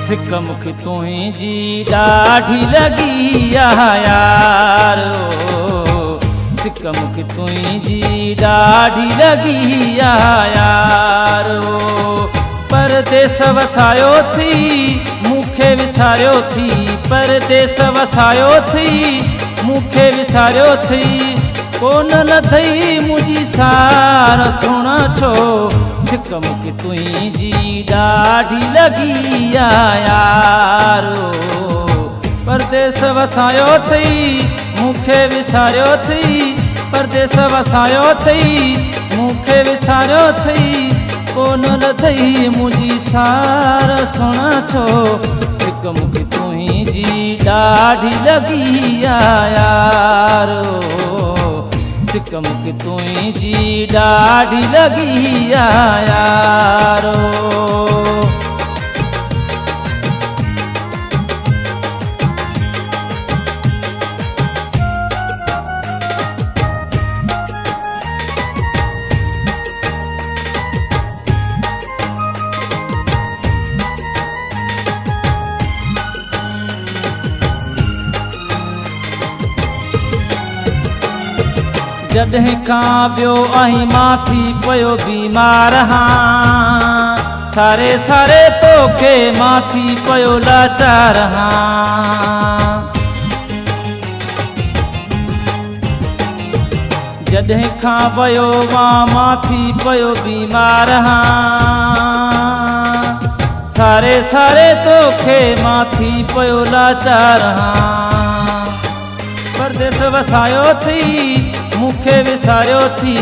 सिक मूंखे तुंहिंजी ॾाढी लॻी आहे यार सिक मूंखे तुंहिंजी ॾाढी लॻी आहे यार परदेस वसायो थी मूंखे विसारियो थी परदेस वसायो थी मूंखे विसारियो थी कोन लथई मुंहिंजी सार सुण छो सिक मूंखे तुंहिंजी ॾाढी लॻी आहे यार परदेस वसायो थई मूंखे विसारियो थई परदेस वसायो थई मूंखे विसारियो थई कोन लथई मुंहिंजी सार सुण छो सिक मूंखे तुंहिंजी ॾाढी लॻी आहे यार सिक मूंखे तुंहिंजी ॾाढी लॻी आहे यार जॾहिं खां वियो आहीं मां थी पियो बीमार हां सारे सारे तोखे मां थी पियो लाचार हां जॾहिं खां वियो मां थी पियो बीमार हां सारे सारे तोखे मां थी पियो लाचार हां परदेस वसायो थी मूंखे विसारियो थी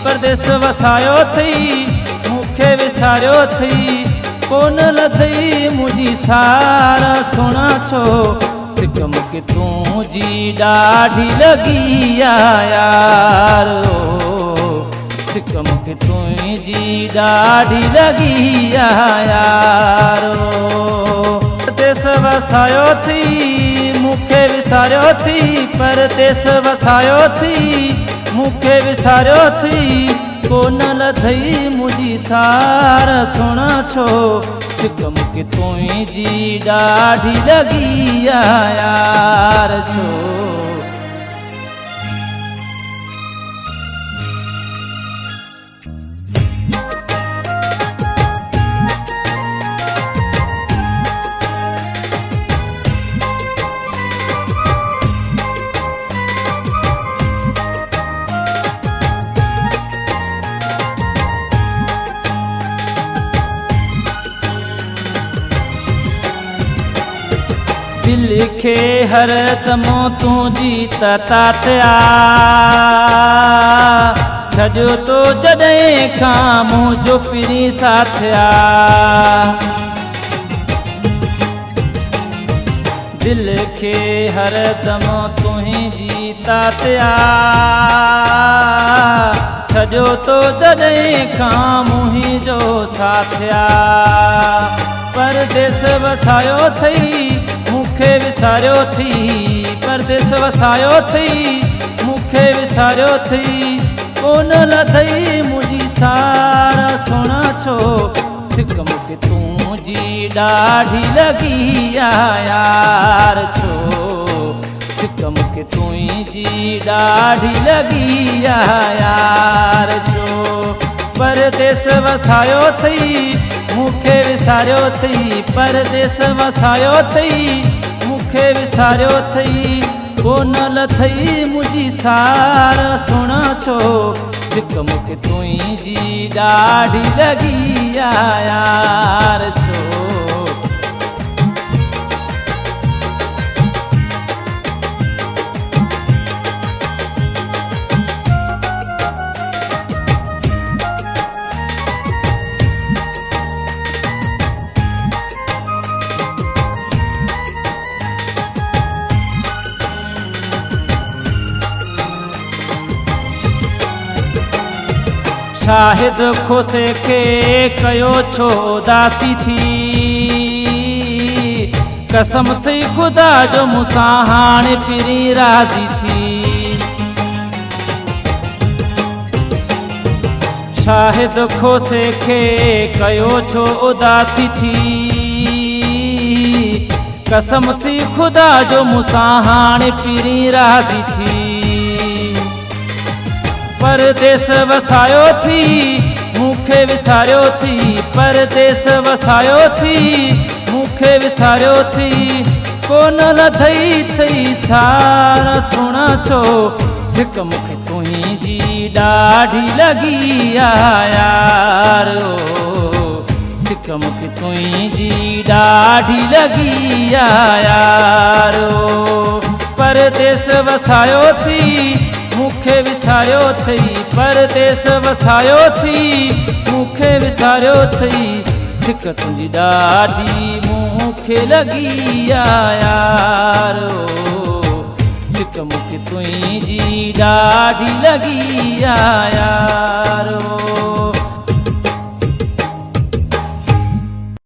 परदेस वसायो थी मूंखे विसारियो थी कोन लथई मुंहिंजी सार सुण छो सिक मूंखे तुंहिंजी ॾाढी लॻी आहे यार सिक मूंखे तुंहिंजी ॾाढी लॻी आहे यार परदेस वसायो थी मूंखे विसारियो थी परदेस वसायो थी मूंखे विसारियो थी कोन लथई मुंहिंजी सार सुण छो सिक मूंखे तुंहिंजी ॾाढी लॻी आहे यार छो दिल खे हर दमो तुंहिंजी तात्या छॾियो तो जॾहिं खां मुंहिंजो पिरी साथिया दिल खे हर दमो तुंहिंजी तात्या छॾियो तो जॾहिं खां मुंहिंजो साथिया परदेस वसायो थई मूंखे विसारियो थी परदेस वसायो थी मूंखे विसारियो थी कोन लथई मुंहिंजी सार सुण छो सिक मूंखे तुंहिंजी ॾाढी लॻी आहे यार छो सिक मूंखे तुंहिंजी ॾाढी लॻी आहे यार छो परदेस वसायो थई मूंखे विसारियो थई परदेस वसायो थई मूंखे विसारियो थई कोन लथई मुंहिंजी सार सुण छो सिक मूंखे तुंहिंजी ॾाढी लॻी आहे यार छो शाहिद खुसे खे कयो छो उदासी थी कसम थी ख़ुदा जो मूंसां हाणे पिरी राज़ी थी शाहिद खोसे खे कयो छो उदासी थी कसम थी खुदा जो मूंसां हाणे पीरी राज़ी थी परदेस वसायो थी मूंखे विसारियो थी परदेस वसायो थी मूंखे विसारियो थी कोन लथई थई सार सुण छो सिक मूंखे तुंहिंजी ॾाढी लॻी आहे यार सिक मूंखे तुंहिंजी ॾाढी लॻी आहे यार परदेस वसायो थी मूंखे विसारियो अथई परदेस वसायो थी मूंखे विसारियो अथई सिक तुंहिंजी ॾाढी मूंखे लॻी आहे यार सिक मूंखे तुंहिंजी ॾाढी लॻी आहे यार